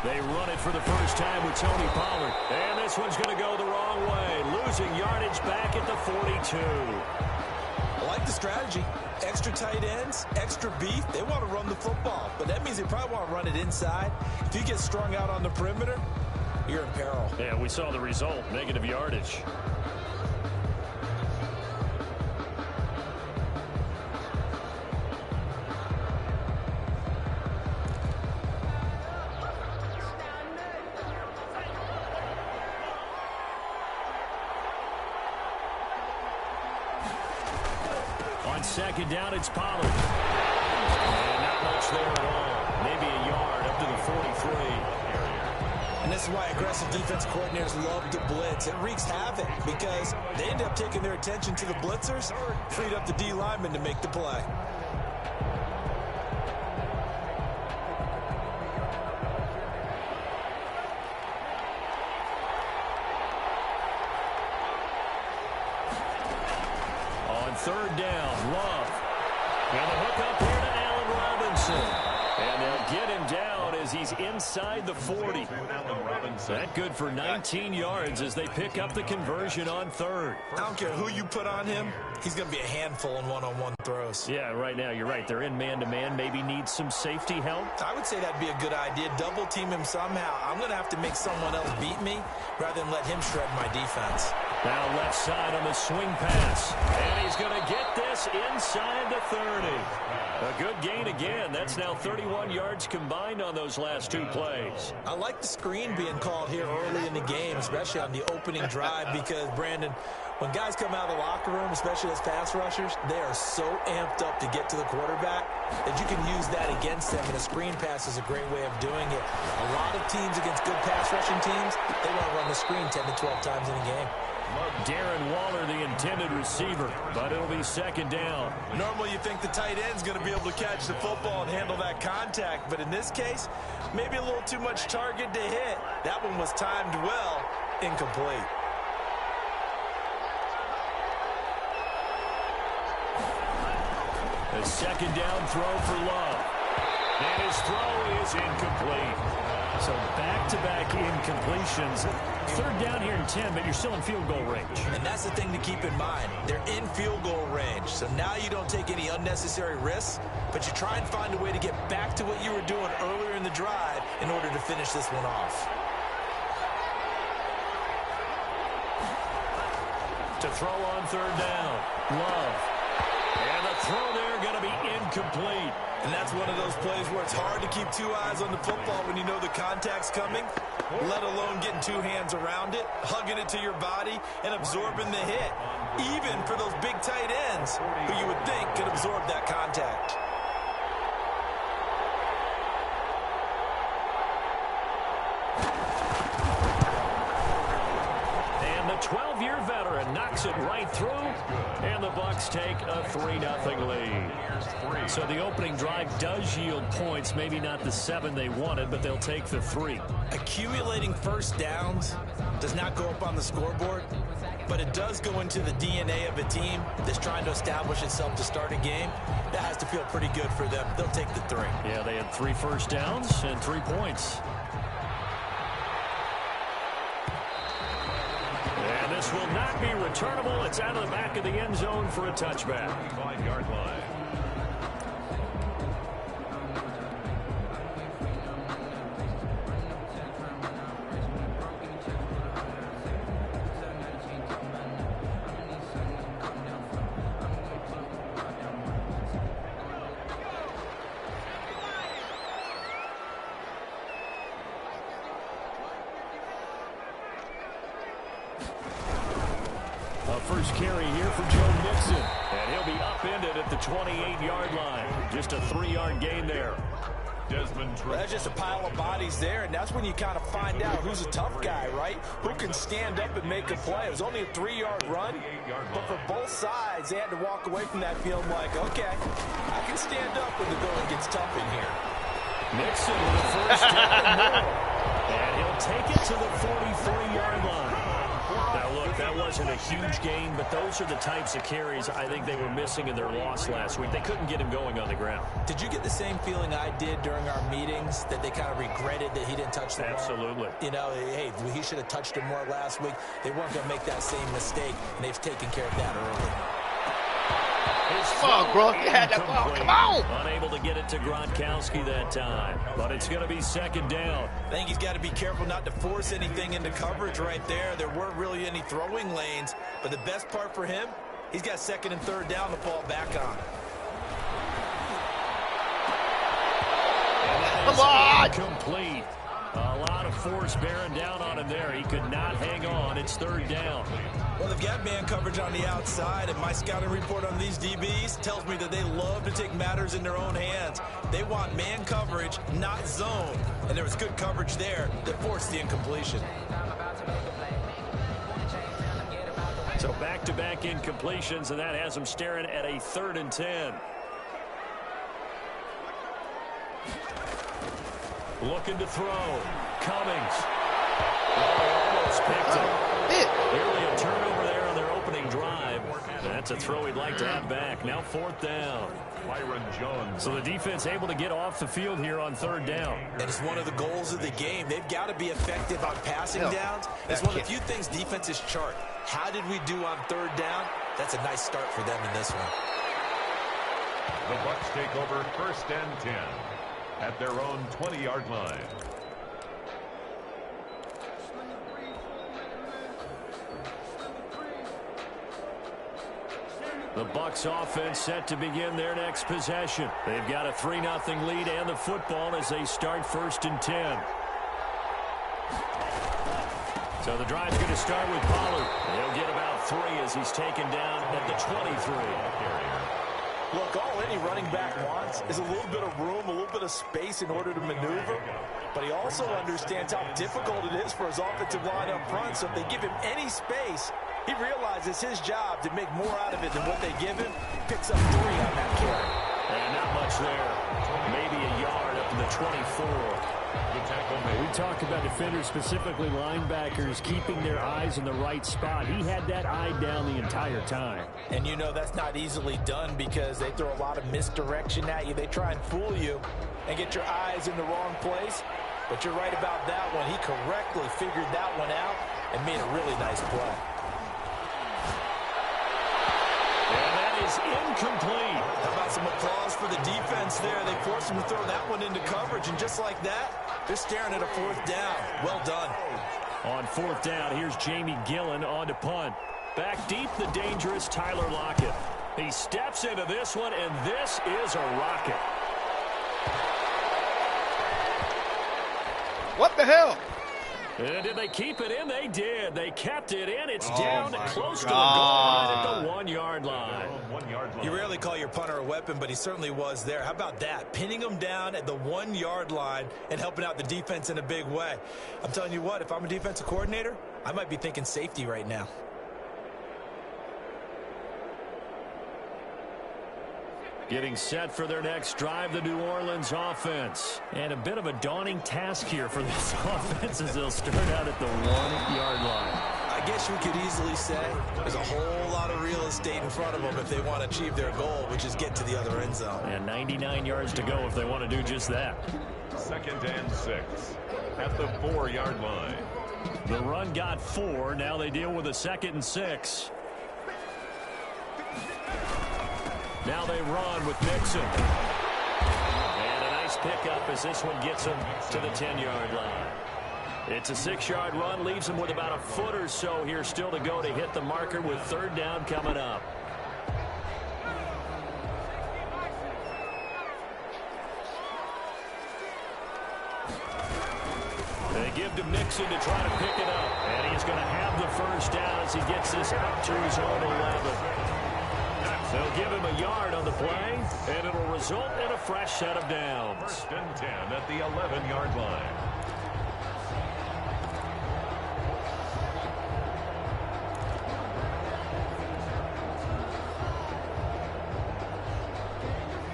They run it for the first time with Tony Pollard. And this one's going to go the wrong way. Losing yardage back at the 42. I like the strategy. Extra tight ends, extra beef. They want to run the football, but that means they probably want to run it inside. If you get strung out on the perimeter, you're in peril. Yeah, we saw the result, negative yardage. Second down, it's Pollard. And not much there at all. Maybe a yard up to the 43. And this is why aggressive defense coordinators love to blitz. It wreaks havoc because they end up taking their attention to the blitzers, freed up the D lineman to make the play. Third down, Love. And the hook up here to Allen Robinson. And they'll get him down as he's inside the 40. That good for 19 yards as they pick up the conversion on third. I don't care who you put on him. He's going to be a handful in one-on-one throws. Yeah, right now you're right. They're in man-to-man. Maybe need some safety help. I would say that'd be a good idea. Double team him somehow. I'm going to have to make someone else beat me rather than let him shred my defense. Now left side on the swing pass. And he's going to get this inside the 30. A good gain again. That's now 31 yards combined on those last two plays. I like the screen being called here early in the game, especially on the opening drive, because, Brandon, when guys come out of the locker room, especially as pass rushers, they are so amped up to get to the quarterback that you can use that against them, and a screen pass is a great way of doing it. A lot of teams against good pass rushing teams, they want to run the screen 10 to 12 times in a game. Darren Waller, the intended receiver, but it'll be second down. Normally you think the tight end's going to be able to catch the football and handle that contact, but in this case, maybe a little too much target to hit. That one was timed well, incomplete. A second down throw for Love. And his throw is incomplete. So back-to-back incompletions. Third down here in 10, but you're still in field goal range. And that's the thing to keep in mind. They're in field goal range. So now you don't take any unnecessary risks, but you try and find a way to get back to what you were doing earlier in the drive in order to finish this one off. To throw on third down, Love. And the throw there going to be incomplete. And that's one of those plays where it's hard to keep two eyes on the football when you know the contact's coming, let alone getting two hands around it, hugging it to your body, and absorbing the hit, even for those big tight ends who you would think could absorb that contact. And the 12-year veteran knocks it right through, and the Bucs take a 3-0 lead. So the opening drive does yield points, maybe not the 7 they wanted, but they'll take the 3. Accumulating first downs does not go up on the scoreboard, but it does go into the DNA of a team that's trying to establish itself to start a game. That has to feel pretty good for them. They'll take the 3. Yeah, they had 3 first downs and 3 points. And this will not be returnable. It's out of the back of the end zone for a touchback. 5-yard line. First carry here for Joe Mixon. And he'll be upended at the 28-yard line. Just a 3-yard gain there. That's just a pile of bodies there, and that's when you kind of find out who's a tough guy, right? Who can stand up and make a play. It was only a 3-yard run, but for both sides, they had to walk away from that field like, okay, I can stand up when the going gets tough in here. Mixon with a first down and more. And he'll take it to the 43-yard line. Now look, Look, that wasn't a huge gain, but those are the types of carries I think they were missing in their loss last week. They couldn't get him going on the ground. Did you get the same feeling I did during our meetings, that they kind of regretted that he didn't touch the ball? Absolutely. You know, hey, he should have touched it more last week. They weren't going to make that same mistake, and they've taken care of that early. Come on, bro. You had that ball. Come on. Unable to get it to Gronkowski that time, but it's going to be second down. I think he's got to be careful not to force anything into coverage right there. There weren't really any throwing lanes, but the best part for him, he's got second and third down to fall back on. Come on. Complete. A lot of force bearing down on him there. He could not hang on. It's third down. Well, they've got man coverage on the outside, and my scouting report on these DBs tells me that they love to take matters in their own hands. They want man coverage, not zone. And there was good coverage there that forced the incompletion. So back-to-back incompletions, and that has them staring at a 3rd and 10. Looking to throw. Cummings. Oh, he almost picked it. Nearly a turnover there on their opening drive. That's a throw he'd like to have back. Now 4th down. Byron Jones. So the defense able to get off the field here on 3rd down. And it's one of the goals of the game. They've got to be effective on passing downs. It's one of the few things defenses chart. How did we do on 3rd down? That's a nice start for them in this one. The Bucs take over 1st and 10 at their own 20-yard line. The Bucs offense set to begin their next possession. They've got a 3-0 lead and the football as they start 1st and 10. So the drive's going to start with Pollard. He'll get about 3 as he's taken down at the 23. Look, all any running back wants is a little bit of room, a little bit of space in order to maneuver. But he also understands how difficult it is for his offensive line up front. So if they give him any space, he realizes his job to make more out of it than what they give him. Picks up 3 on that carry. And not much there. Maybe a yard up to the 24. We talk about defenders, specifically linebackers, keeping their eyes in the right spot. He had that eye down the entire time. And you know that's not easily done because they throw a lot of misdirection at you. They try and fool you and get your eyes in the wrong place. But you're right about that one. He correctly figured that one out and made a really nice play. And that is incomplete. How about some applause for the defense there? They forced him to throw that one into coverage, and just like that, they're staring at a 4th down. Well done. On 4th down, here's Jamie Gillen on to punt. Back deep, the dangerous Tyler Lockett. He steps into this one, and this is a rocket. What the hell? And did they keep it in? They did. They kept it in. It's down close to the goal line at the 1-yard line. You rarely call your punter a weapon, but he certainly was there. How about that? Pinning him down at the 1-yard line and helping out the defense in a big way. I'm telling you what, if I'm a defensive coordinator, I might be thinking safety right now. Getting set for their next drive, the New Orleans offense. And a bit of a daunting task here for this offense as they'll start out at the 1-yard line. I guess you could easily say there's a whole lot of real estate in front of them if they want to achieve their goal, which is get to the other end zone. And 99 yards to go if they want to do just that. 2nd and 6 at the 4-yard line. The run got 4. Now they deal with a 2nd and 6. Now they run with Mixon. And a nice pickup as this one gets them to the 10-yard line. It's a 6-yard run, leaves them with about a foot or so here still to go to hit the marker with 3rd down coming up. They give to Mixon to try to pick it up. And he's going to have the 1st down as he gets this out to his own 11. They'll give him a yard on the play, and it'll result in a fresh set of downs. 1st and 10 at the 11-yard line.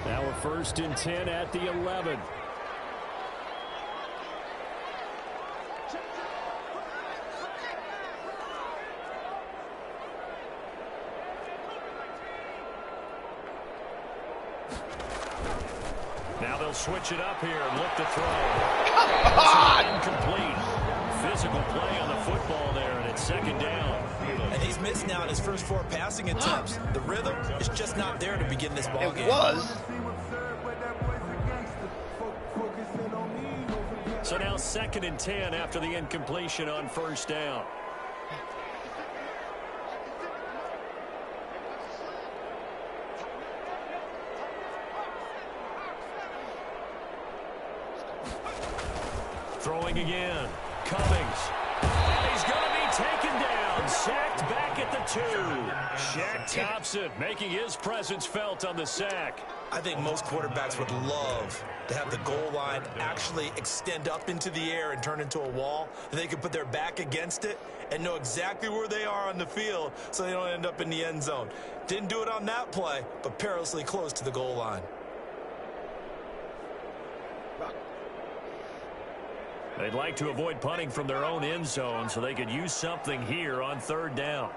Now a 1st and 10 at the 11. they'll switch it up here and look to throw. Come on! Incomplete. Physical play on the football there, and it's second down. And he's missed now in his first 4 passing attempts. The rhythm is just not there to begin this ball game. It was. So now 2nd and 10 after the incompletion on first down. Throwing again. Cummings. And he's going to be taken down. Sacked back at the 2. Shaq Thompson making his presence felt on the sack. I think most quarterbacks would love to have the goal line actually extend up into the air and turn into a wall. And they can put their back against it and know exactly where they are on the field so they don't end up in the end zone. Didn't do it on that play, but perilously close to the goal line. They'd like to avoid punting from their own end zone so they could use something here on 3rd down.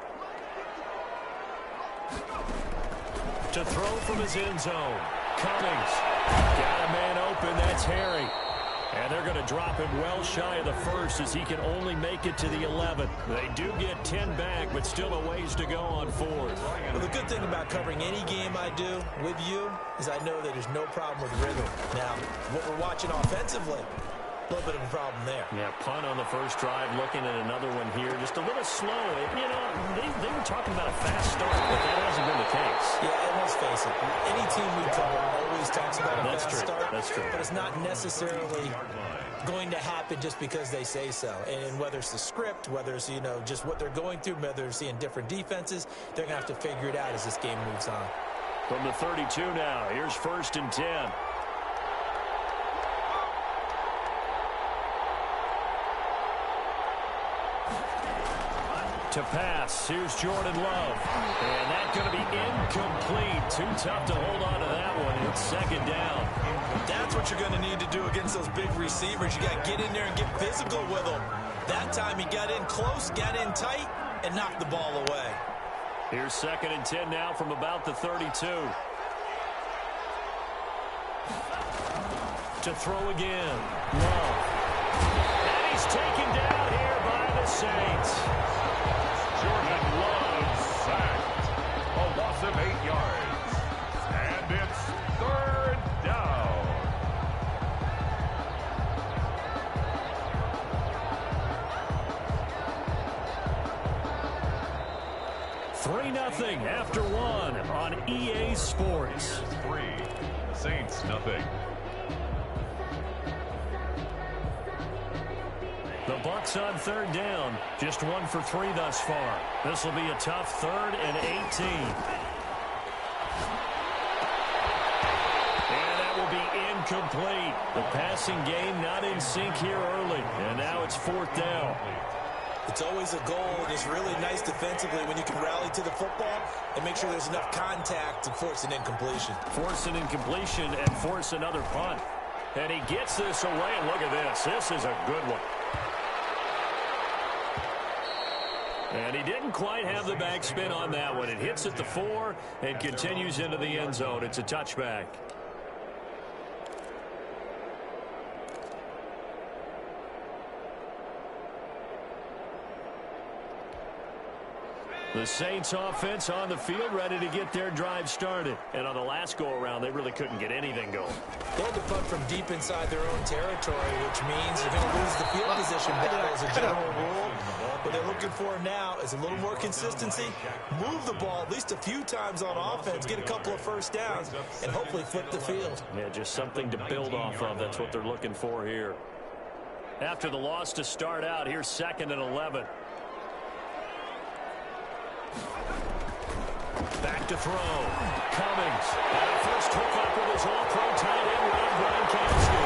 To throw from his end zone. Cummings. Got a man open. That's Harry. And they're going to drop him well shy of the 1st as he can only make it to the 11. They do get 10 back, but still a ways to go on 4th. Well, the good thing about covering any game I do with you is I know that there's no problem with rhythm. Now, what we're watching offensively, a little bit of a problem there. Yeah, punt on the first drive, looking at another one here. Just a little slow. You know, they were talking about a fast start, but that hasn't been the case. Yeah, and let's face it, any team we cover always talks about a fast start. That's true. But it's not necessarily going to happen just because they say so. And whether it's the script, whether it's, you know, just what they're going through, whether they're seeing different defenses, they're going to have to figure it out as this game moves on. From the 32 now, here's 1st and 10. To pass, here's Jordan Love. And that's going to be incomplete. Too tough to hold on to that one. It's 2nd down. That's what you're going to need to do against those big receivers. You got to get in there and get physical with them. That time he got in close, got in tight, and knocked the ball away. Here's 2nd and 10 now from about the 32. To throw again. Love. And he's taken down here by the Saints. Jordan Love sacked. A loss of 8 yards. And it's 3rd down. Three 0 after 1 on EA Sports. 3, Saints nothing. The Bucs on 3rd down. Just 1 for 3 thus far. This will be a tough 3rd and 18. And that will be incomplete. The passing game not in sync here early. And now it's 4th down. It's always a goal, and it's really nice defensively when you can rally to the football and make sure there's enough contact to force an incompletion. Force an incompletion and force another punt. And he gets this away, and look at this. This is a good one. And he didn't quite have the backspin on that one. It hits at the 4 and continues into the end zone. It's a touchback. The Saints offense on the field, ready to get their drive started. And on the last go-around, they really couldn't get anything going. They had to punt from deep inside their own territory, which means you're going to lose the field position battle as a general rule. What they're looking for now is a little more consistency, move the ball at least a few times on offense, get a couple of first downs, and hopefully flip the field. Yeah, just something to build off of. That's what they're looking for here. After the loss to start out, here's 2nd and 11. Back to throw. Cummings. And a first hookup with his all-pro tight end, Rob Gronkowski.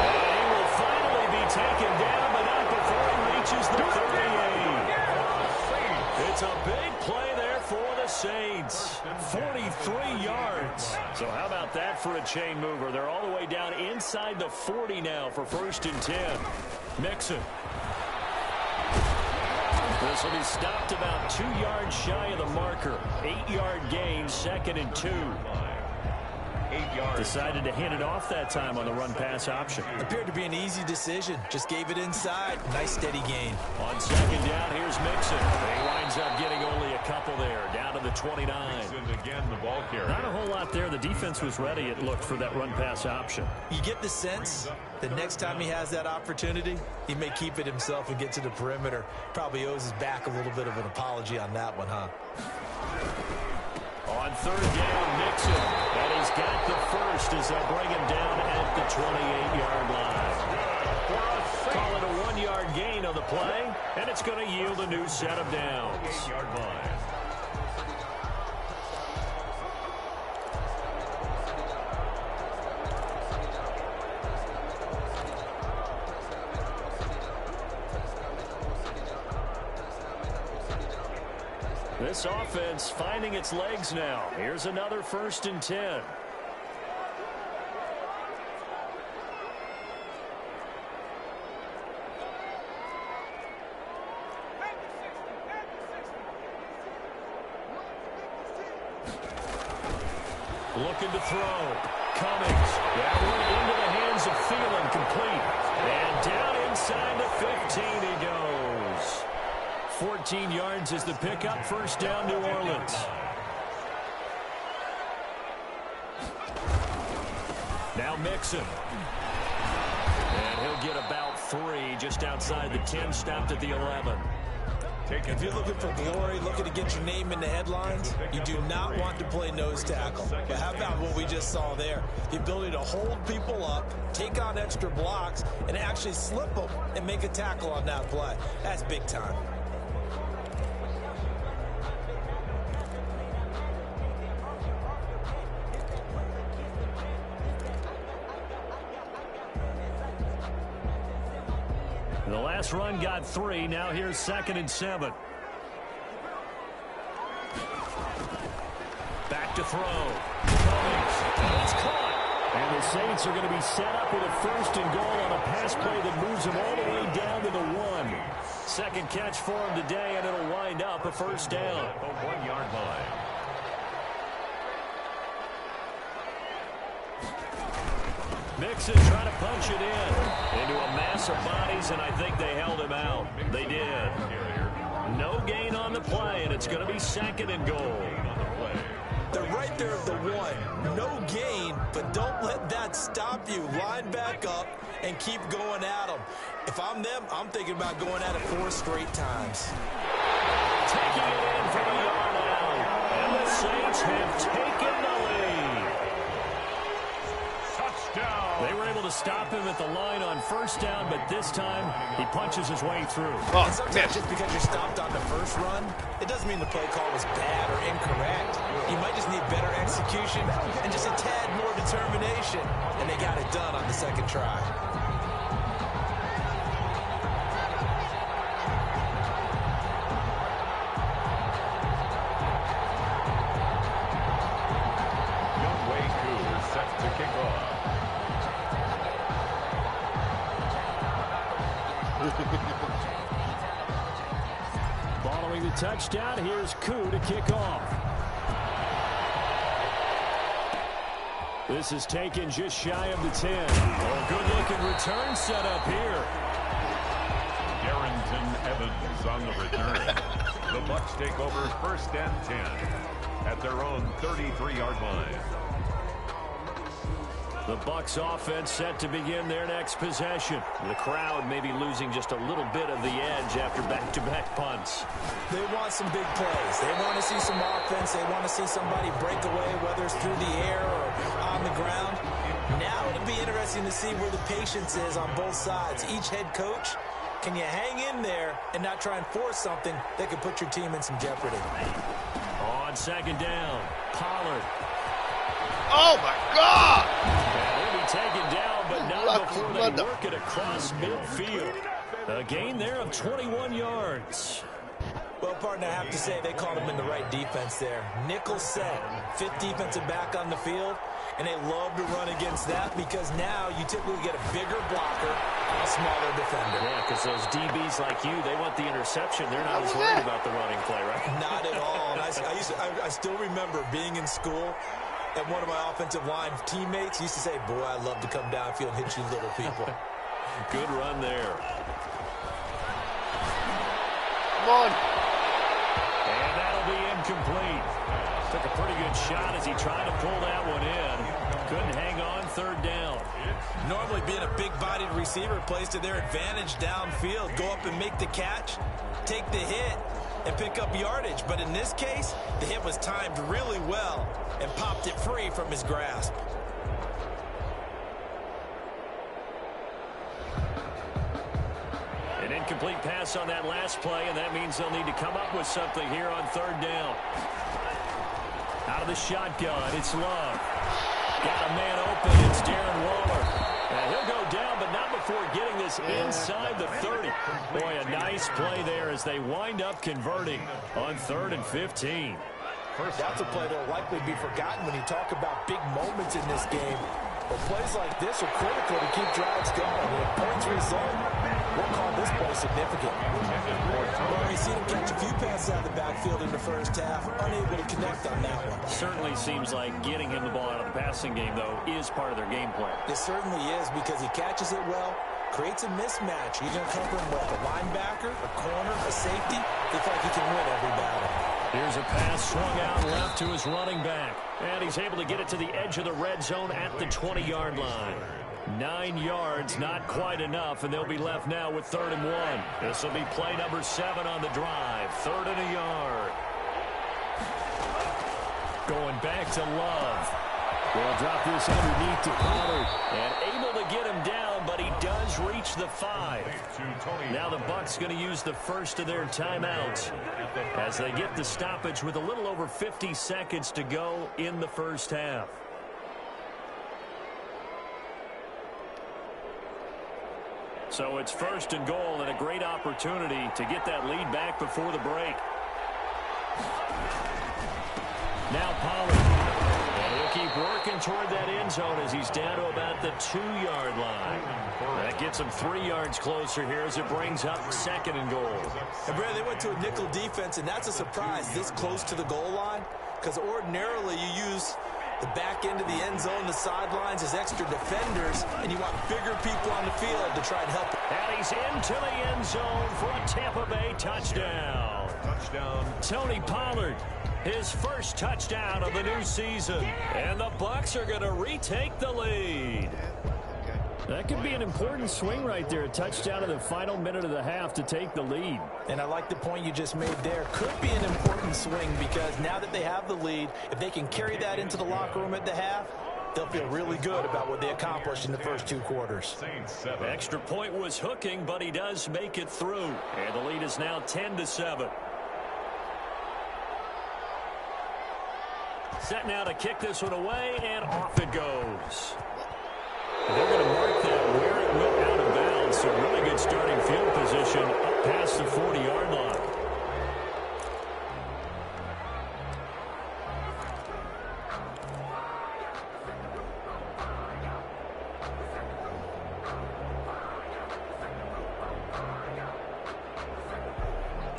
And he will finally be taken down, but not before he reaches the 38. It's a big play there for the Saints. 43 yards. So how about that for a chain mover? They're all the way down inside the 40 now for 1st and 10. Mixon. This will be stopped about 2 yards shy of the marker. 8-yard gain, 2nd and 2. 8 yards. Decided to hand it off that time on the run-pass option. Appeared to be an easy decision. Just gave it inside. Nice steady gain. On second down, here's Mixon. He winds up getting only a couple there, down to the 29. Mixon again, the ball carrier. Not a whole lot there. The defense was ready, it looked, for that run-pass option. You get the sense that next time he has that opportunity, he may keep it himself and get to the perimeter. Probably owes his back a little bit of an apology on that one, huh? On third down, Mixon. And he's got the first as they'll bring him down at the 28-yard line. Call it a 1-yard gain on the play, and it's going to yield a new set of downs. 8-yard line. This offense finding its legs now. Here's another 1st and 10. Looking to throw. Cummings. That one into the hands of Thielen, complete. And down inside the 15 he goes. 14 yards is the pickup. First down, New Orleans. Now Mixon. And he'll get about 3 just outside the 10, stopped at the 11. If you're looking for glory, looking to get your name in the headlines, you do not want to play nose tackle. But how about what we just saw there? The ability to hold people up, take on extra blocks, and actually slip them and make a tackle on that play. That's big time. The last run got 3. Now here's 2nd and 7. Back to throw. Cummings. It's caught. And the Saints are going to be set up with a 1st and goal on a pass play that moves them all the way down to the 1. Second catch for him today, and it'll wind up a 1st down. A 1-yard line. Mixon trying to punch it in into a mass of bodies, and I think they held him out. They did. No gain on the play, and it's going to be 2nd and goal. They're right there at the 1. No gain, but don't let that stop you. Line back up and keep going at them. If I'm them, I'm thinking about going at it 4 straight times. Taking it in for the yard out, and the Saints have taken the lead. They were able to stop him at the line on 1st down, but this time he punches his way through. And sometimes just because you're stopped on the first run, it doesn't mean the play call was bad or incorrect. You might just need better execution and just a tad more determination. And they got it done on the 2nd try. Following the touchdown, here's Koo to kick off. This is taken just shy of the 10. Oh, good-looking return set up here. Darrington Evans on the return. The Bucs take over 1st and 10 at their own 33-yard line. The Bucs offense set to begin their next possession. The crowd may be losing just a little bit of the edge after back-to-back punts. They want some big plays. They want to see some offense. They want to see somebody break away, whether it's through the air or on the ground. Now it'll be interesting to see where the patience is on both sides. Each head coach, can you hang in there and not try and force something that could put your team in some jeopardy? On 2nd down, Pollard. Oh, my God! He'll be taken down, but not before they work it across midfield. A gain there of 21 yards. Well, partner, I have to say they caught him in the right defense there. Nickel set, 5th defensive back on the field, and they love to run against that because now you typically get a bigger blocker and a smaller defender. Yeah, because those DBs like you, they want the interception. They're not as worried about the running play, right? Not at all. And I still remember being in school, And one of my offensive line teammates used to say, boy, I love to come downfield and hit you little people. Good run there. Come on. And that'll be incomplete. Took a pretty good shot as he tried to pull that one in. Couldn't hang on, third down. Normally being a big-bodied receiver plays to their advantage downfield. Go up and make the catch, take the hit, and pick up yardage. But in this case, the hit was timed really well and popped it free from his grasp. An incomplete pass on that last play, and that means they'll need to come up with something here on third down. Out of the shotgun, it's Love. Got a man open, it's Darren Waller. And he'll go down, but not before getting this inside the 30. Boy, a nice play there as they wind up converting on 3rd and 15. That's a play that will likely be forgotten when you talk about big moments in this game. But plays like this are critical to keep drives going. And if points result, we'll call this play significant. Well, we've seen him catch a few passes out of the backfield in the first half, unable to connect on that one. Certainly seems like getting him the ball out of the passing game, though, is part of their game plan. It certainly is because he catches it well, creates a mismatch. You're going to cover him with a linebacker, a corner, a safety. They feel like he can win every battle. Here's a pass swung out left to his running back. And he's able to get it to the edge of the red zone at the 20-yard line. 9 yards, not quite enough, and they'll be left now with 3rd and 1. This will be play number 7 on the drive. 3rd and a yard. Going back to Love. We'll drop this underneath to Pollard. And able to get him down, but he does reach the 5. Now the Bucs going to use the first of their timeouts as they get the stoppage with a little over 50 seconds to go in the first half. So it's 1st and goal and a great opportunity to get that lead back before the break. Now Pollard. And he'll keep working toward that end zone as he's down to about the 2-yard line. That gets him 3 yards closer here as it brings up 2nd and goal. And Brad, they went to a nickel defense, and that's a surprise this close to the goal line, because ordinarily you use the back end of the end zone, the sidelines as extra defenders, and you want bigger people on the field to try and help. And he's into the end zone for a Tampa Bay touchdown. Tony Pollard, his first touchdown of the new season. And the Bucs are going to retake the lead. That could be an important swing right there. A touchdown in the final minute of the half to take the lead. And I like the point you just made there. Could be an important swing because now that they have the lead, if they can carry that into the locker room at the half, they'll feel really good about what they accomplished in the first 2 quarters. Extra point was hooking, but he does make it through. And the lead is now 10-7. Set now to kick this one away, and off it goes. They're going to mark that where it went out of bounds. So really good starting field position up past the 40-yard line.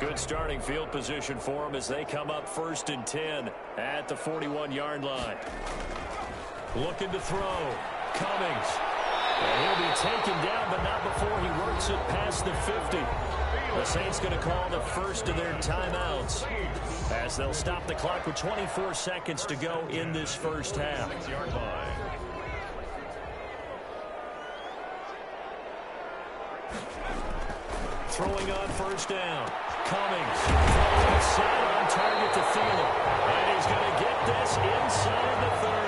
Good starting field position for them as they come up 1st and 10 at the 41-yard line. Looking to throw. Cummings. And he'll be taken down, but not before he works it past the 50. The Saints going to call the first of their timeouts as they'll stop the clock with 24 seconds to go in this first half. Throwing on 1st down. Cummings. Inside on target to Thielen. And he's going to get this inside the 30.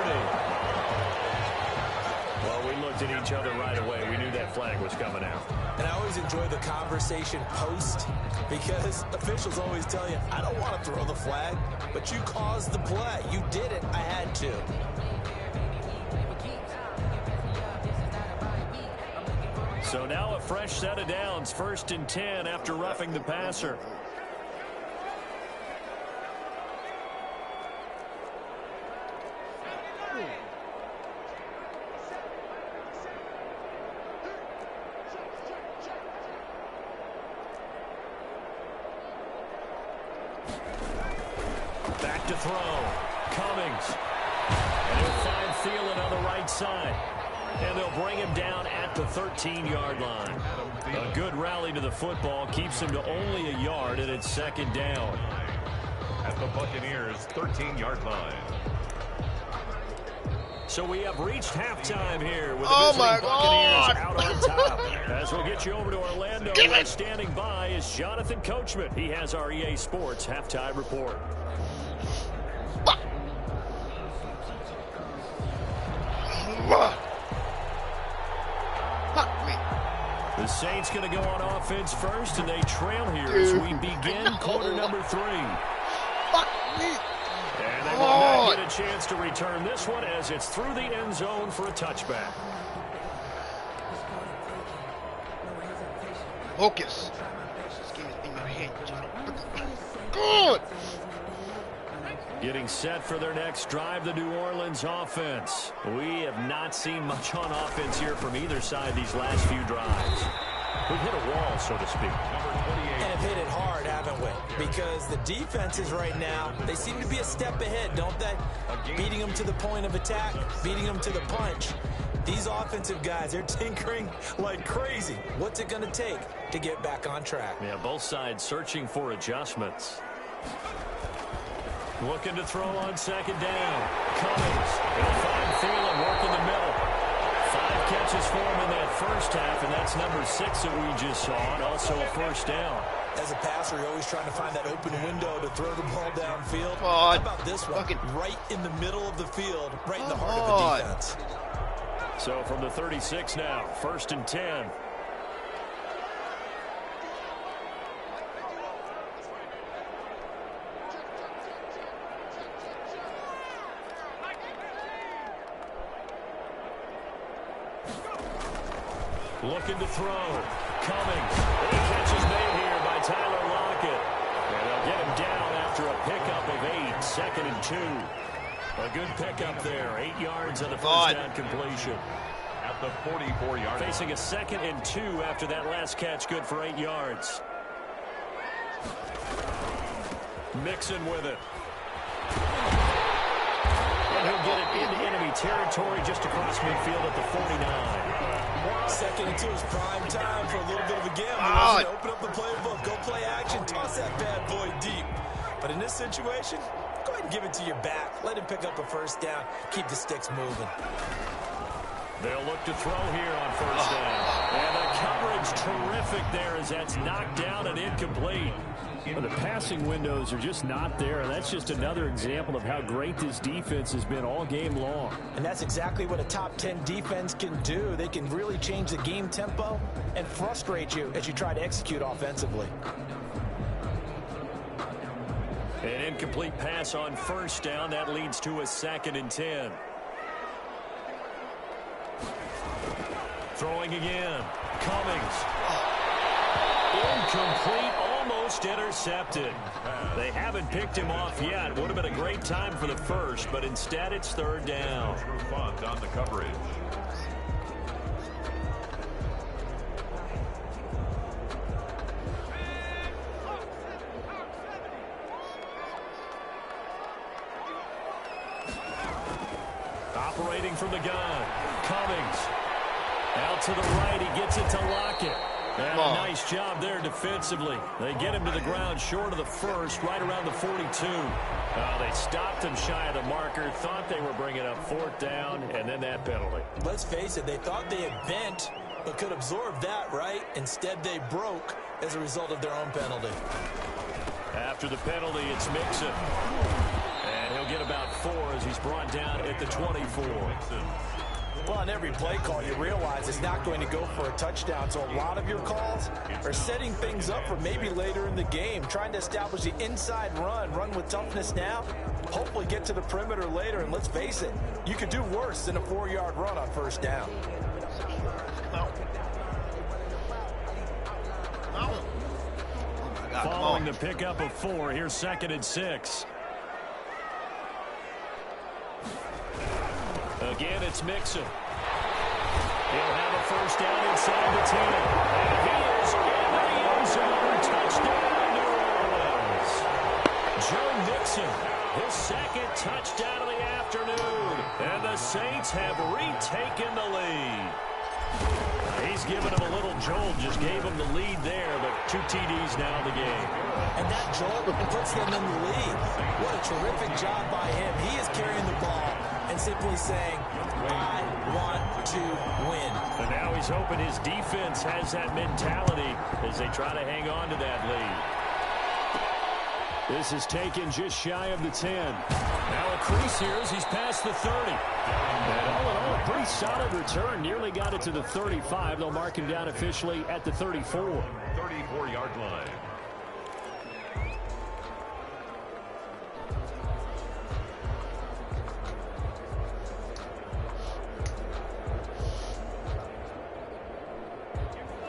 Well, we looked at each other right away. We knew that flag was coming out. And I always enjoy the conversation post because officials always tell you, I don't want to throw the flag, but you caused the play. You did it. I had to. So now a fresh set of downs. 1st and 10 after roughing the passer. Back to throw. Cummings. And bring him down at the 13-yard line. A good rally to the football keeps him to only a yard, and it's second down. At the Buccaneers' 13-yard line. So we have reached halftime here with the visiting Buccaneers out on top. As we'll get you over to Orlando, where standing by is Jonathan Coachman. He has our EA Sports halftime report. The Saints going to go on offense first, and they trail here as we begin quarter number 3. And they will not get a chance to return this one as it's through the end zone for a touchback. Focus. This game is in your head. Good. Getting set for their next drive, the New Orleans offense. We have not seen much on offense here from either side these last few drives. We've hit a wall, so to speak. And have hit it hard, haven't we? Because the defenses right now, they seem to be a step ahead, don't they? Beating them to the point of attack, beating them to the punch. These offensive guys, they're tinkering like crazy. What's it going to take to get back on track? Yeah, both sides searching for adjustments. Looking to throw on second down. Cummings. He'll find Thielen working the middle. 5 catches for him in that first half, and that's number 6 that we just saw, and also a first down. As a passer, you're always trying to find that open window to throw the ball downfield. How about this one? Right in the middle of the field, right in the heart of the defense. So from the 36 now, 1st and 10. Looking to throw. Cummings. The catch is made here by Tyler Lockett. And they'll get him down after a pickup of 8. 2nd and 2. A good pickup there. 8 yards on the first down completion. At the 44-yard line. Facing a 2nd and 2 after that last catch. Good for 8 yards. Mixon with it. And he'll get it into enemy territory just across midfield at the 49. 2nd and 2 is prime time for a little bit of a gamble. Open up the playbook, go play action, toss that bad boy deep. But in this situation, go ahead and give it to your back. Let him pick up a first down. Keep the sticks moving. They'll look to throw here on first down. And the coverage terrific there as that's knocked down and incomplete. Well, the passing windows are just not there. And that's just another example of how great this defense has been all game long. And that's exactly what a top 10 defense can do. They can really change the game tempo and frustrate you as you try to execute offensively. An incomplete pass on first down. That leads to a 2nd and 10. Throwing again. Cummings. Incomplete, almost intercepted. They haven't picked him off yet. Would have been a great time for the first, but instead it's 3rd down. On the coverage. Operating from the gun. Cummings. Out to the right, he gets it to Lockett. And a nice job there defensively. They get him to the ground short of the first, right around the 42. They stopped him shy of the marker, thought they were bringing up 4th down, and then that penalty. Let's face it, they thought they had bent, but could absorb that, right? Instead, they broke as a result of their own penalty. After the penalty, it's Mixon. And he'll get about 4 as he's brought down at the 24. Well, on every play call, you realize it's not going to go for a touchdown. So a lot of your calls are setting things up for maybe later in the game, trying to establish the inside run with toughness now, hopefully get to the perimeter later. And let's face it, you could do worse than a 4-yard run on first down. Following the pickup of 4, here's 2nd and 6. Again, it's Mixon. He'll have a first down inside the 10. And he is in the end zone. Touchdown, New Orleans. Joe Mixon, his 2nd touchdown of the afternoon. And the Saints have retaken the lead. He's given him a little jolt, just gave him the lead there, but 2 TDs now in the game. And that jolt puts them in the lead. What a terrific job by him. He is carrying the ball and simply saying, I want to win. And now he's hoping his defense has that mentality as they try to hang on to that lead. This is taken just shy of the 10. Now a crease here as he's past the 30. And all in all, a pretty solid return. Nearly got it to the 35. They'll mark him down officially at the 34. 34-yard line.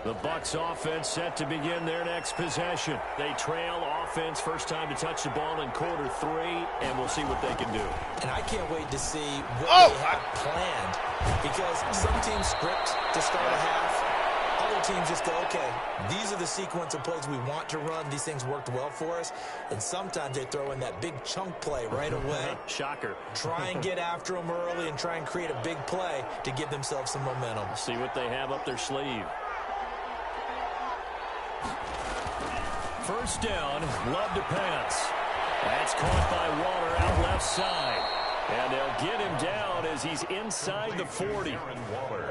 The Bucs offense set to begin their next possession. They trail offense, first time to touch the ball in quarter 3, and we'll see what they can do. And I can't wait to see what they have planned, because some teams script to start a half. Other teams just go, okay, these are the sequence of plays we want to run. These things worked well for us. And sometimes they throw in that big chunk play right away. Shocker. Try and get after them early and try and create a big play to give themselves some momentum. See what they have up their sleeve. First down, Love to pass. That's caught by Waller out left side. And they'll get him down as he's inside the 40.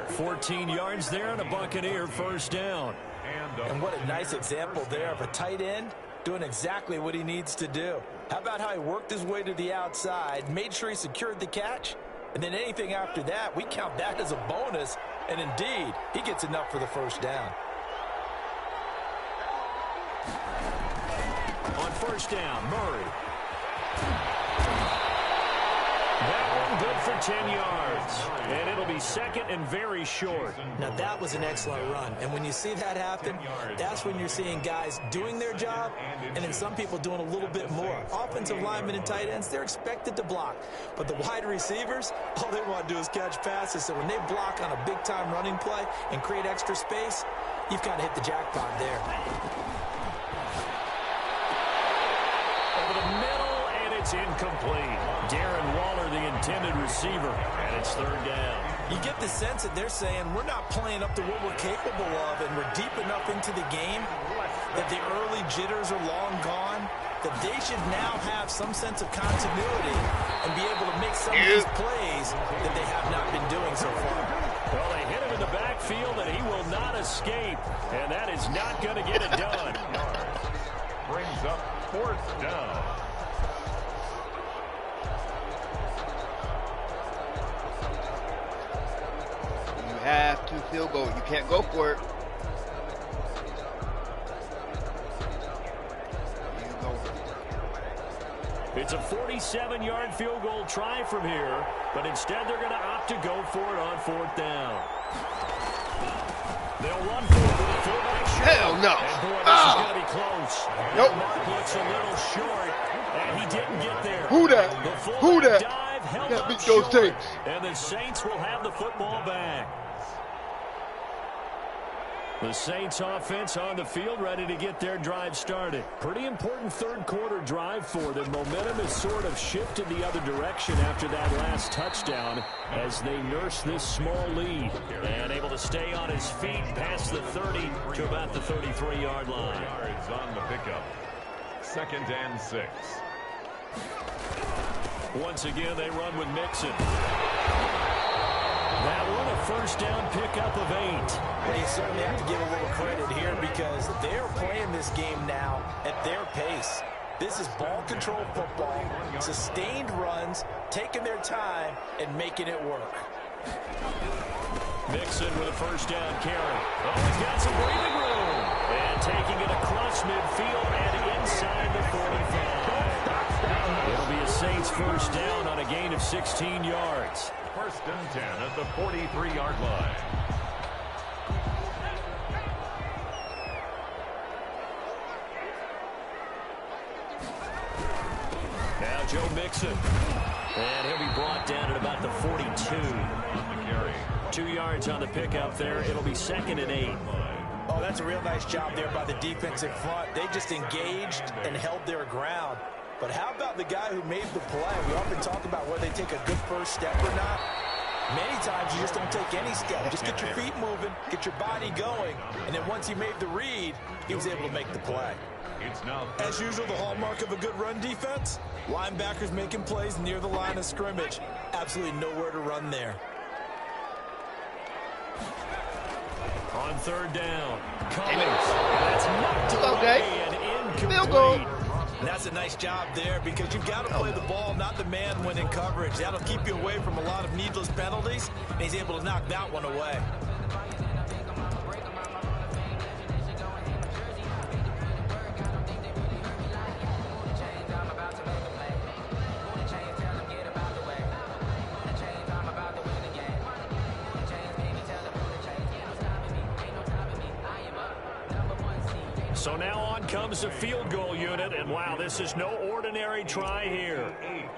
14 yards there and a Buccaneer first down. And what a nice example there of a tight end doing exactly what he needs to do. How about how he worked his way to the outside, made sure he secured the catch, and then anything after that, we count that as a bonus. And indeed, he gets enough for the first down. On first down, Murray. That one good for 10 yards. And it'll be second and very short. Now, that was an excellent run. And when you see that happen, that's when you're seeing guys doing their job and then some people doing a little bit more. Offensive linemen and tight ends, they're expected to block. But the wide receivers, all they want to do is catch passes. So when they block on a big-time running play and create extra space, you've kind of hit the jackpot there. Over the middle, and it's incomplete. Darren Waller, the intended receiver, and it's third down. You get the sense that they're saying we're not playing up to what we're capable of, and we're deep enough into the game that the early jitters are long gone, that they should now have some sense of continuity and be able to make some of these plays that they have not been doing so far. Well, they hit him in the backfield, and he will not escape, and that is not going to get it done. Brings up fourth down. You have to field goal. You can't go for it. It's a 47-yard field goal try from here, but instead they're going to opt to go for it on fourth down. They'll run for it with a fullback short. Hell no. And boy, this is going to be close. Nope. The mark looks a little short, and he didn't get there. Who that? The fullback Who that? dive held That up beat those short, Saints. and the Saints will have the football back. The Saints offense on the field ready to get their drive started. Pretty important third quarter drive for them. Momentum has sort of shifted the other direction after that last touchdown as they nurse this small lead. And able to stay on his feet past the 30 to about the 33-yard line. Yards on the pickup. 2nd and 6. Once again, they run with Mixon. That one a first down pickup of 8. Well, you certainly have to give a little credit here because they're playing this game now at their pace. This is ball control football, sustained runs, taking their time, and making it work. Mixon with a first down carry. Oh, he's got some breathing room. And taking it across midfield and inside the 45. It'll be a Saints first down on a gain of 16 yards. 1st and 10 at the 43-yard line. Now Joe Mixon. And he'll be brought down at about the 42. On the carry. 2 yards on the pickup there. It'll be 2nd and 8. Oh, that's a real nice job there by the defensive front. They just engaged and held their ground. But how about the guy who made the play? We often talk about whether they take a good first step or not. Many times you just don't take any step. Just get your feet moving, get your body going, and then once he made the read, he was able to make the play. It's now As usual, the hallmark of a good run defense, linebackers making plays near the line of scrimmage. Absolutely nowhere to run there. On third down, Cummings. That's knocked away and incomplete. Field goal. And that's a nice job there because you've got to play the ball, not the man when in coverage. That'll keep you away from a lot of needless penalties, and he's able to knock that one away. So now on comes the field goal unit, and wow, this is no ordinary try here.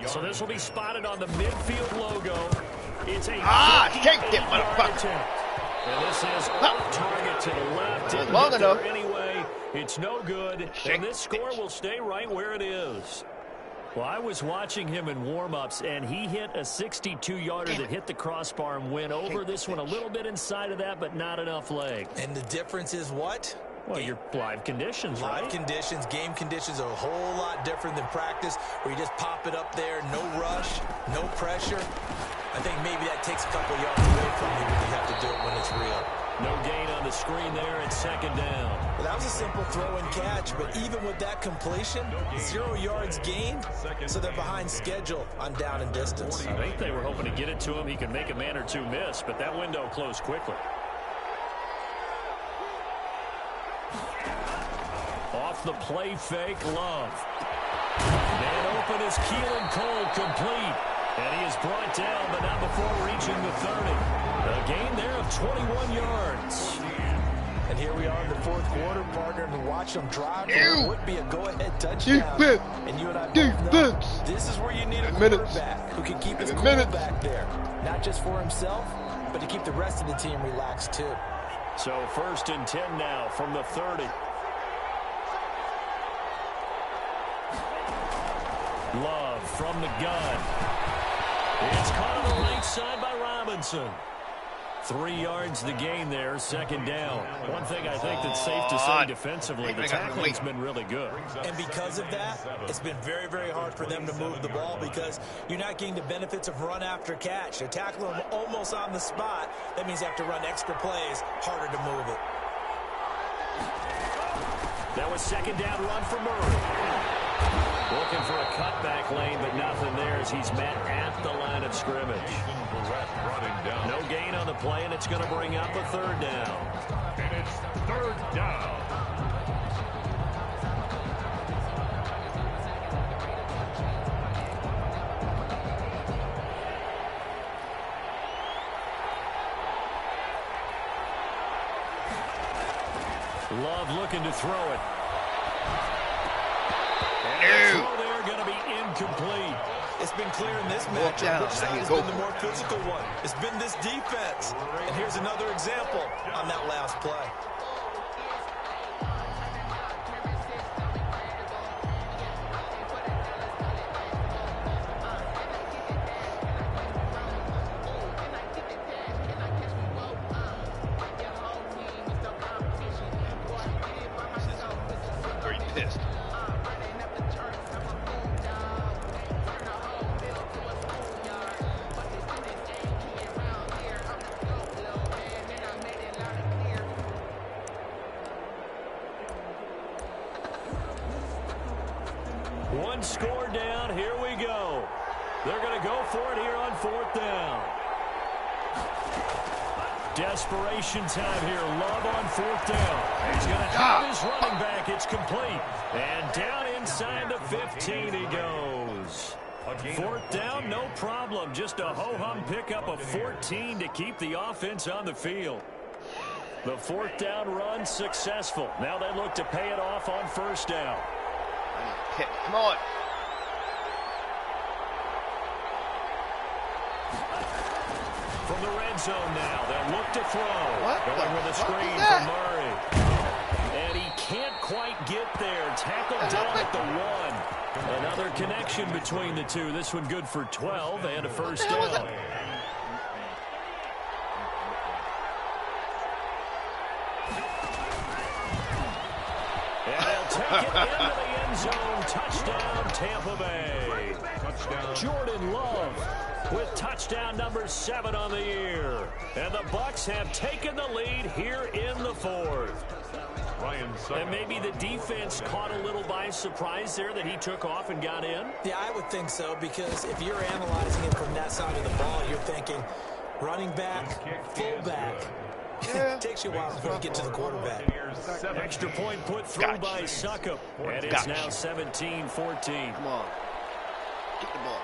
So this will be spotted on the midfield logo. It's a shake it, motherfucker. attempt. And this is off target to the left. Didn't long get there enough. anyway. It's no good, Shake and this score will stay right where it is. Well, I was watching him in warm-ups, and he hit a 62-yarder that hit the crossbar and went over. This one a little bit inside of that, but not enough leg. And the difference is what? Well, your live conditions, right? Live conditions, game conditions are a whole lot different than practice where you just pop it up there, no rush, no pressure. I think maybe that takes a couple yards away from you when you have to do it when it's real. No gain on the screen there at second down. Well, that was a simple throw and catch, but even with that completion, 0 yards gained, so they're behind schedule on down and distance. I think they were hoping to get it to him. He could make a man or two miss, but that window closed quickly. Off the play fake, Love. Man open is Keelan Cole, complete. And he is brought down, but not before reaching the 30. A gain there of 21 yards. And here we are in the fourth quarter, partner, and to watch them drive would be a go-ahead touchdown. And you and I both know this is where you need a quarterback who can keep his cool back there. Not just for himself, but to keep the rest of the team relaxed too. So 1st and 10 now from the 30. Love from the gun. It's caught on the right side by Robinson. 3 yards the gain there, second down. One thing I think that's safe to say defensively, the tackling's been really good. And because of that, it's been very, very hard for them to move the ball because you're not getting the benefits of run after catch. They're tackling them almost on the spot. That means they have to run extra plays, harder to move it. That was second down run for Murray. Looking for a cutback lane, but nothing there as he's met at the line of scrimmage. No gain on the play, and it's going to bring up a third down. And it's third down. Love looking to throw it. And the throw there going to be incomplete. It's been clear in this matchup which side has been the more physical one. It's been this defense. And here's another example on that last play. Very pissed. One score down. Here we go. They're going to go for it here on fourth down. Desperation time here. Love on fourth down. He's going to have his running back. It's complete. And down inside the 15 he goes. Fourth down, no problem. Just a ho-hum pickup of 14 to keep the offense on the field. The fourth down run successful. Now they look to pay it off on first down. Come on. From the red zone now, they'll look to throw. Going with a screen for Murray. And he can't quite get there. Tackled down at the 1. Another connection between the two. This one good for 12 and a first down. take it into the end zone. Touchdown, Tampa Bay. Touchdown. Jordan Love with touchdown number 7 on the year. And the Bucs have taken the lead here in the 4th. And maybe the defense caught a little by surprise there that he took off and got in? Yeah, I would think so, because if you're analyzing it from that side of the ball, you're thinking running back, fullback. Yeah. It takes you a while before you get to the quarterback. Extra point put through by Succop. And it's now 17-14. Come on. Get the ball.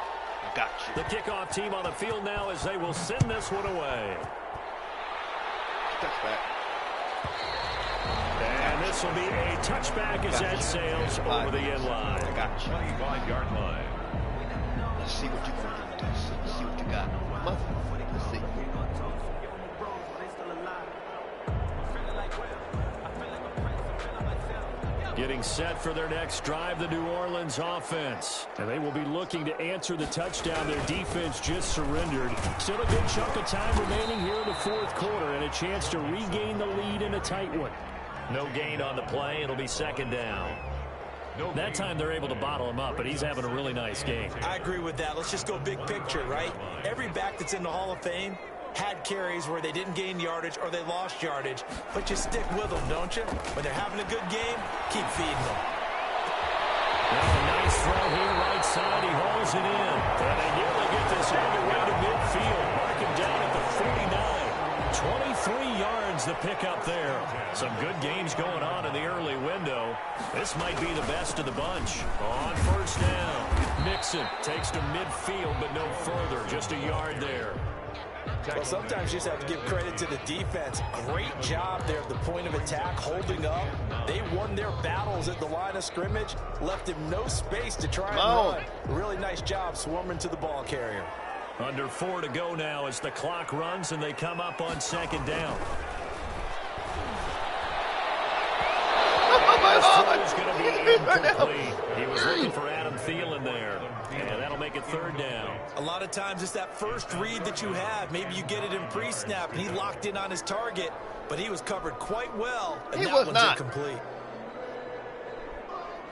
Got you. The kickoff team on the field now as they will send this one away. Touchback. And this will be a touchback as that sails over the end line. I got you. 25-yard line. Let's see what you can do. Let's see what you got. Come on. Let's see. Getting set for their next drive, the New Orleans offense. And they will be looking to answer the touchdown their defense just surrendered. Still a good chunk of time remaining here in the 4th quarter and a chance to regain the lead in a tight one. No gain on the play. It'll be 2nd down. That time they're able to bottle him up, but he's having a really nice game. I agree with that. Let's just go big picture, right? Every back that's in the Hall of Fame had carries where they didn't gain yardage or they lost yardage, but you stick with them, don't you? When they're having a good game, keep feeding them. Well, a nice throw here, right side. He hauls it in. And they nearly get this all the way to midfield. Mark him down at the 49. 23 yards the pickup there. Some good games going on in the early window. This might be the best of the bunch. On 1st down, Mixon takes to midfield, but no further. Just a yard there. Well, sometimes you just have to give credit to the defense. Great job there at the point of attack, holding up. They won their battles at the line of scrimmage, left him no space to try and run. Really nice job swarming to the ball carrier. Under 4 to go now as the clock runs and they come up on 2nd down. This throw is going to be incomplete. He was looking for Adam Thielen there. And that'll make it 3rd down. A lot of times it's that first read that you have. Maybe you get it in pre-snap and he locked in on his target, but he was covered quite well, and that one's incomplete.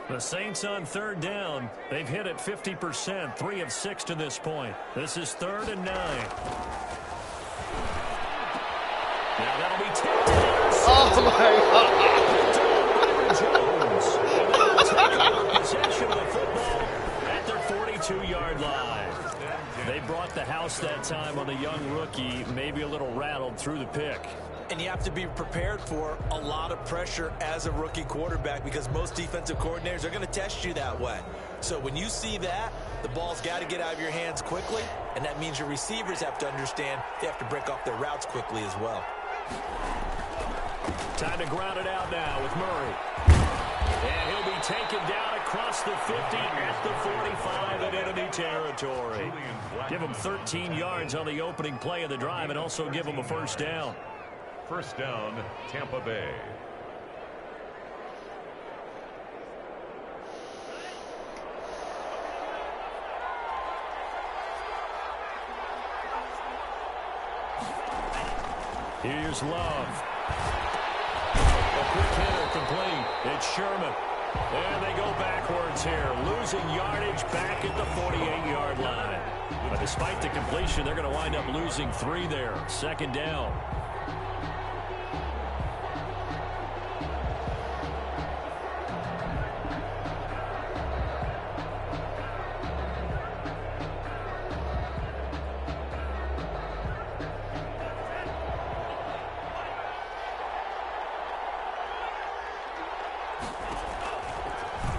The Saints on 3rd down. They've hit it 50%, 3 of 6 to this point. This is 3rd and 9. Now that'll be tipped. Oh, my God. Jones. And they will take over possession of the football at their 42-yard line. They brought the house that time on the young rookie, maybe a little rattled through the pick. And you have to be prepared for a lot of pressure as a rookie quarterback, because most defensive coordinators are going to test you that way. So when you see that, the ball's got to get out of your hands quickly, and that means your receivers have to understand they have to break off their routes quickly as well. Time to ground it out now with Murray. And he'll be taken down across the 50 at the 45 in enemy territory. Give him 13 yards on the opening play of the drive and also give him a 1st down. 1st down, Tampa Bay. Here's Love. A quick hitter complete. It's Sherman. And they go backwards here. Losing yardage back at the 48-yard line. But despite the completion, they're going to wind up losing 3 there. 2nd down.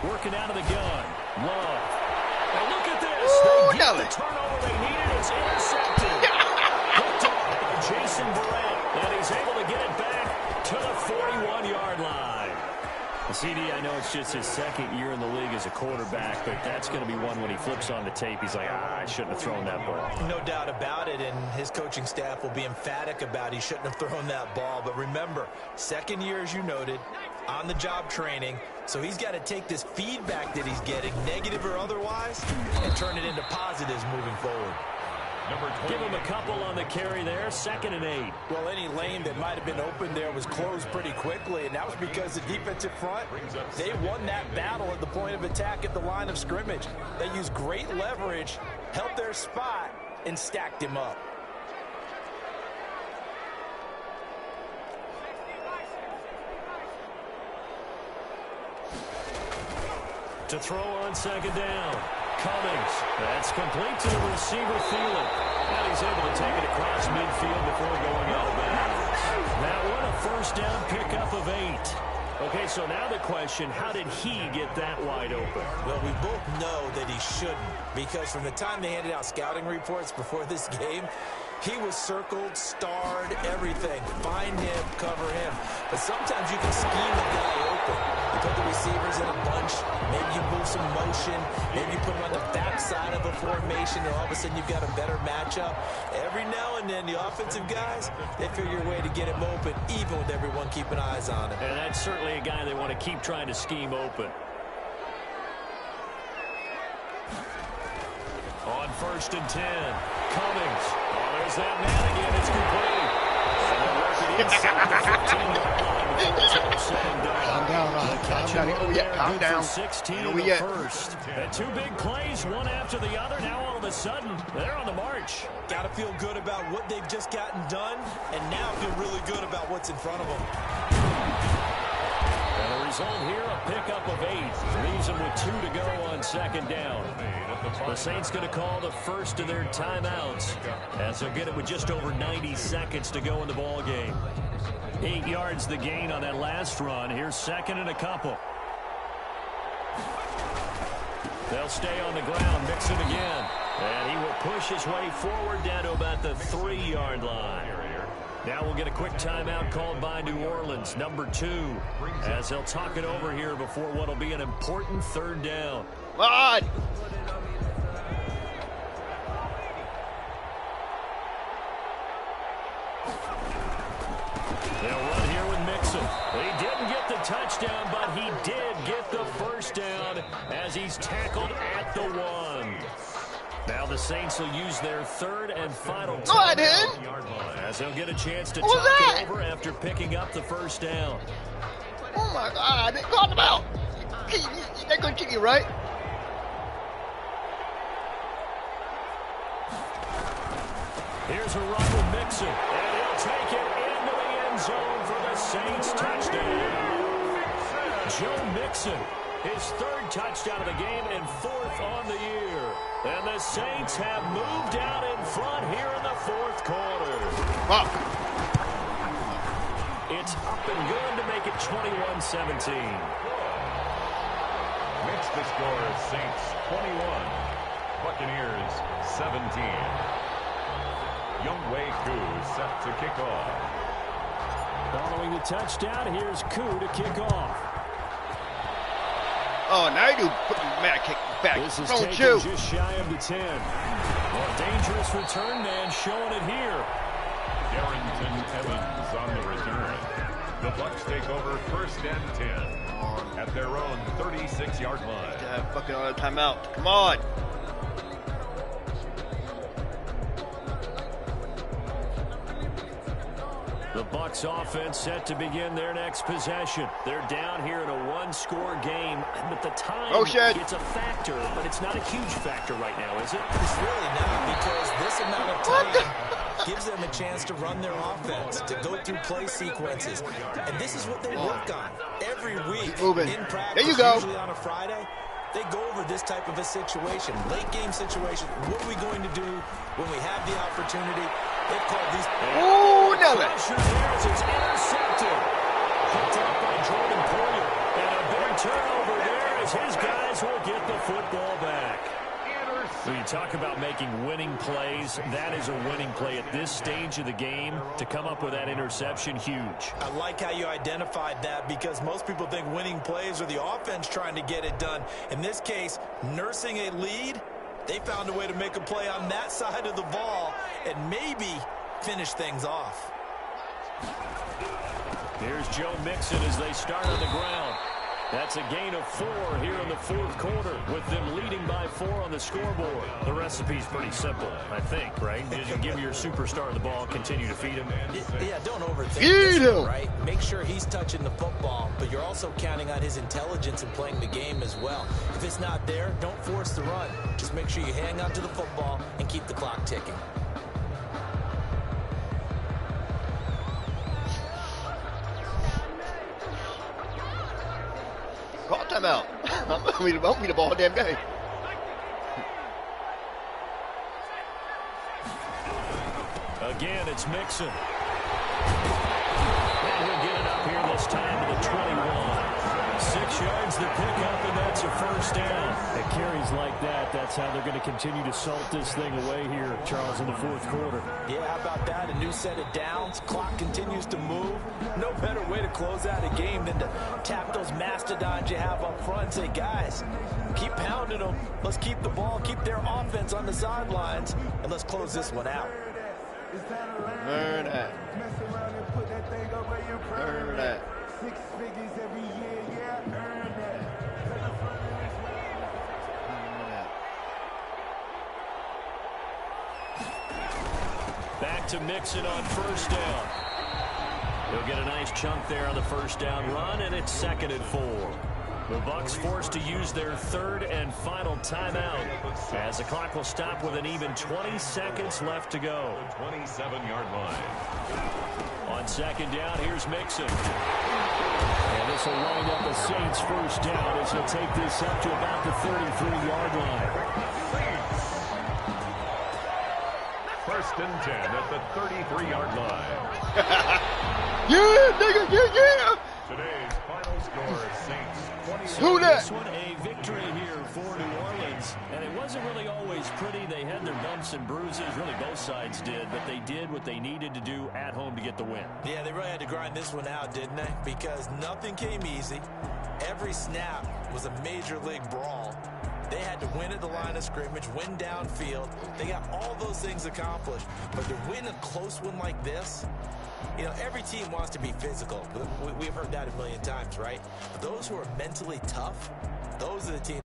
Working out of the gun. Love. And look at this. Ooh, they get the turnover they needed. It's intercepted. Picked up by Jason Barrett. And he's able to get it back to the 41-yard line. The CD, I know it's just his 2nd year in the league as a quarterback, but that's going to be one when he flips on the tape. He's like, I shouldn't have thrown that ball. No doubt about it, and his coaching staff will be emphatic about he shouldn't have thrown that ball. But remember, 2nd year, as you noted, on-the-job training, so he's got to take this feedback that he's getting, negative or otherwise, and turn it into positives moving forward. Give him a couple on the carry there, 2nd and 8. Well, any lane that might have been open there was closed pretty quickly, and that was because the defensive front, they won that battle at the point of attack at the line of scrimmage. They used great leverage, held their spot, and stacked him up. To throw on 2nd down. Cummings. That's complete to the receiver, Thielen. And he's able to take it across midfield before going out of bounds. That one a 1st down pickup of 8. Okay, so now the question, how did he get that wide open? Well, we both know that he shouldn't, because from the time they handed out scouting reports before this game, he was circled, starred, everything. Find him, cover him. But sometimes you can scheme a guy open. You put the receivers in a bunch. Maybe you move some motion. Maybe you put them on the backside of a formation, and all of a sudden you've got a better matchup. Every now and then, the offensive guys, they figure a way to get him open, even with everyone keeping eyes on him. And that's certainly a guy they want to keep trying to scheme open. On 1st and 10, Cummings. Oh, there's that man again. It's complete. And they'll work it inside the 15-yard line before it's all said and done. Calm down. 16 in the first. And 2 big plays, one after the other. Now all of a sudden, they're on the march. Got to feel good about what they've just gotten done, and now feel really good about what's in front of them. And the result here, a pickup of 8. Leaves them with 2 to go on 2nd down. The Saints going to call the first of their timeouts, as they'll get it with just over 90 seconds to go in the ball game. 8 yards the gain on that last run. Here's 2nd and a couple. They'll stay on the ground, mix it again. And he will push his way forward down to about the 3-yard line. Now we'll get a quick timeout called by New Orleans, number 2, as they'll talk it over here before what will be an important 3rd down. Come on! They'll run here with Mixon. He didn't get the touchdown, but he did get the 1st down as he's tackled at the 1. Now the Saints will use their 3rd and final timeout as they'll get a chance to talk it over after picking up the 1st down. Oh my God, they called him out. They're going to kick you, right? Here's a run with Mixon, and he'll take it into the end zone for the Saints touchdown. Joe Mixon, his 3rd touchdown of the game and 4th on the year. And the Saints have moved out in front here in the 4th quarter. Fuck. It's up and good to make it 21-17. Makes the score Saints 21, Buccaneers 17. Younghoe Koo set to kick off. Following the touchdown, here's Koo to kick off. Oh, now you do put your man kick back. This is Don't taken you? just shy of the 10. Well, dangerous return man showing it here. Darrington Evans on the return. The Bucs take over 1st and 10 at their own 36-yard line. Fucking on a timeout. Come on. The Bucs offense set to begin their next possession. They're down here in a 1-score game, but the time it's a factor, but it's not a huge factor right now, is it? It's really not, because this amount of time gives them a chance to run their offense, to go through play sequences. And this is what they work on every week in practice. There you go. Usually on a Friday. They go over this type of a situation, late game situation. What are we going to do when we have the opportunity? They've called these. Ooh, nailed it. It's intercepted. Picked up by Jordan Poyer. And a big turnover there as his guys will get the football back. When you talk about making winning plays, that is a winning play at this stage of the game. To come up with that interception, huge. I like how you identified that, because most people think winning plays are the offense trying to get it done. In this case, nursing a lead, they found a way to make a play on that side of the ball and maybe finish things off. Here's Joe Mixon as they start on the ground. That's a gain of 4 here in the fourth quarter, with them leading by 4 on the scoreboard. The recipe's pretty simple, I think, right? You give your superstar the ball, continue to feed him. Yeah, don't overthink this, right? Make sure he's touching the football, but you're also counting on his intelligence in playing the game as well. If it's not there, don't force the run. Just make sure you hang on to the football and keep the clock ticking. Call timeout. I'm going to the ball damn game. Again, it's Mixon. And he'll get it up here this time to the 21. 6 yards to pick up, and that's a first down. At carries like that, that's how they're going to continue to salt this thing away here, Charles, in the fourth quarter. Yeah, how about that? A new set of downs. Clock continues to move. No better way to close out a game than to tap those mastodons you have up front and say, guys, keep pounding them. Let's keep the ball, keep their offense on the sidelines, and let's close this one out. Learn that. Learn that. 6 figures every year, yeah, earn that. Back to Mixon on first down. He'll get a nice chunk there on the first down run, and it's 2nd and 4. The Bucs forced to use their 3rd and final timeout, as the clock will stop with an even 20 seconds left to go. 27-yard line. On 2nd down, here's Mixon. And this will wind up a Saints first down as he'll take this up to about the 33-yard line. 1st and 10 at the 33-yard line. Yeah, nigga, yeah. Today's final score, Saints 20. Who that? This one a victory here for New Orleans. And it wasn't really always pretty. They had their bumps and bruises. Really, both sides did. But they did what they needed to do at home to get the win. Yeah, they really had to grind this one out, didn't they? Because nothing came easy. Every snap was a major league brawl. They had to win at the line of scrimmage, win downfield. They got all those things accomplished. But to win a close one like this, you know, every team wants to be physical. We've heard that a million times, right? But those who are mentally tough, those are the teams.